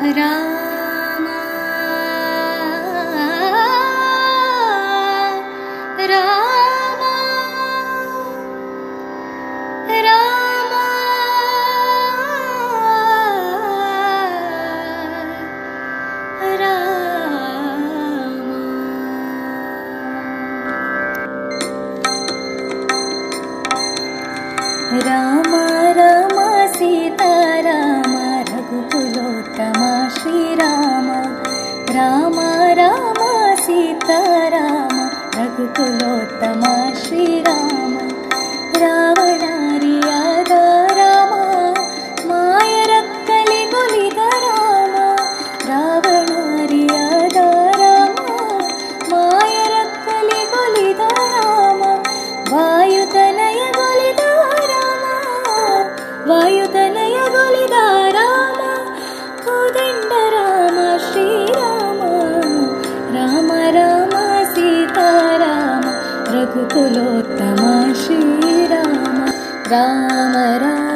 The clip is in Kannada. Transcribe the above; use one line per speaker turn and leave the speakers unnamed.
ರಾಮ ರಾಮ ರಾಮ ರಾಮ ರಾಮ ಸೀತಾರಾಮ ರಘುಕುಲೋತ್ತಮ ಶ್ರೀರಾಮ ರಾಮ ರಾಮ ಸೀತಾರಾಮ ರಘುಕುಲೋತ್ತಮ ಶ್ರೀರಾಮ ರಾವಣಾರಿಯಾದ ರಾಮ ಮಾಯರಕ್ಕಲಿಗೊಲಿದ ರಾಮ ರಾವಣಾರಿಯಾದ ರಾಮ ಮಾಯರಕ್ಕಲಿಗೊಲಿದ ರಾಮ ವಾಯುತನಯಗೊಲಿದ ವಾಯುತನಯಗೊಲಿದ ರಾಮ ಕೋದಂಡ ರಾಮ ಶ್ರೀರಾಮ ರಾಮ ರಾಮ ಸೀತಾರಾಮ ರಘುಕುಲೋತ್ತಮ ಶ್ರೀರಾಮ ರಾಮ ರಾಮ